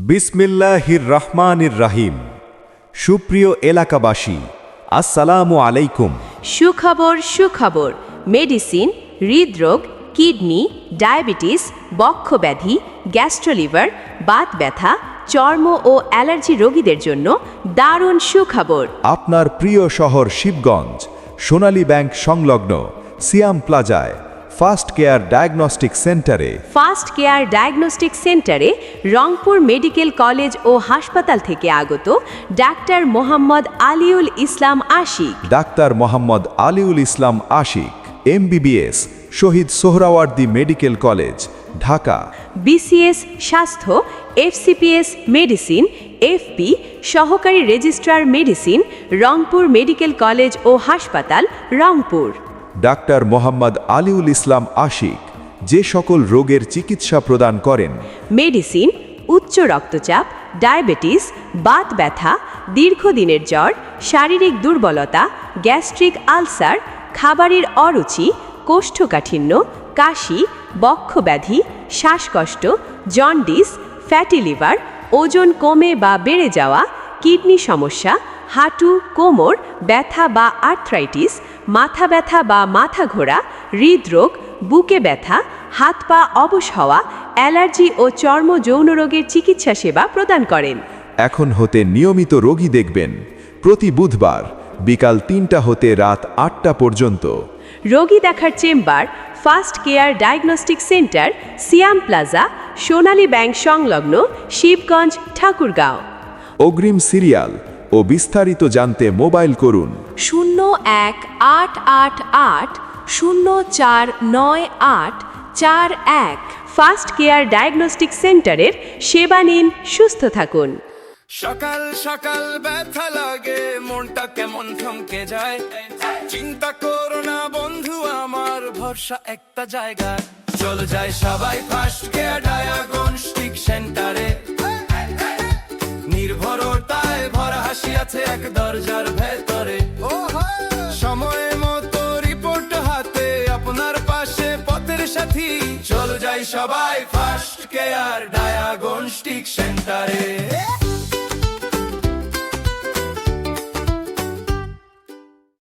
বিসমিল্লাহির রহমানির রাহিম। সুপ্রিয় এলাকাবাসী, আসসালামু আলাইকুম। সুখবর সুখবর। মেডিসিন, হৃদরোগ, কিডনি, ডায়াবেটিস, বক্ষব্যাধি, গ্যাস্ট্রোলিভার, বাত ব্যথা, চর্ম ও অ্যালার্জি রোগীদের জন্য দারুণ সুখবর। আপনার প্রিয় শহর শিবগঞ্জ সোনালী ব্যাংক সংলগ্ন সিয়াম প্লাজায় ফার্স্ট কেয়ার ডায়াগনস্টিক সেন্টারে ফার্স্ট কেয়ার ডায়াগনস্টিক সেন্টারে রংপুর মেডিকেল কলেজ ও হাসপাতাল থেকে আগত doctor Mohammad Aliul Islam Ashik, doctor Mohammad Aliul Islam Ashik, MBBS, Shahid Suhrawardy medical college, Dhaka. BCS স্বাস্থ্য, FCPS মেডিসিন, FP সহকারী registrar medicine, Rangpur medical college ও হাসপাতাল, রংপুর। ডাক্তার মোহাম্মদ আলিউল ইসলাম আশিক যে সকল রোগের চিকিৎসা প্রদান করেন: মেডিসিন, উচ্চ রক্তচাপ, ডায়াবেটিস, বাত ব্যথা, দীর্ঘদিনের জ্বর, শারীরিক দুর্বলতা, গ্যাস্ট্রিক আলসার, খাবারের অরুচি, কোষ্ঠকাঠিন্য, কাশি, বক্ষব্যাধি, শ্বাসকষ্ট, জন্ডিস, ফ্যাটি লিভার, ওজন কমে বা বেড়ে যাওয়া, কিডনি সমস্যা, হাঁটু কোমর ব্যথা বা আর্থ্রাইটিস, মাথা ব্যথা বা মাথা ঘোরা, হৃদরোগ, বুকে ব্যথা, হাত পা অবশ হওয়া, অ্যালার্জি ও চর্ম যৌন রোগের চিকিৎসা সেবা প্রদান করেন। এখন হতে নিয়মিত রোগী দেখবেন প্রতি বুধবার বিকাল 3টা হতে রাত 8টা পর্যন্ত। রোগী দেখার chamber first care diagnostic center, Siam plaza, Sonali bank সংলগ্ন, শিবগঞ্জ, ঠাকুরগাঁও। অগ্রিম সিরিয়াল ও বিস্তারিত জানতে মোবাইল করুন 01-888-049841। ফার্স্ট কেয়ার ডায়াগনস্টিক সেন্টারের সেবা নিন, সুস্থ থাকুন। সকাল সকাল ব্যথা লাগে, মনটা কেমন থমকে যায়। চিন্তা করো না বন্ধু আমার, ভরসা একটা জায়গা। চলো যাই সবাই ফার্স্ট কেয়ার ডায়াগনস্টিক সেন্টারে। নির্ভরতায় ভরা হাসি আছে এক দরজার ভেতরে। সময় মতো রিপোর্ট হাতে, আপনার পাশে পথের সাথী। চলো যাই সবাই ফার্স্ট কেয়ার ডায়াগনস্টিক সেন্টারে।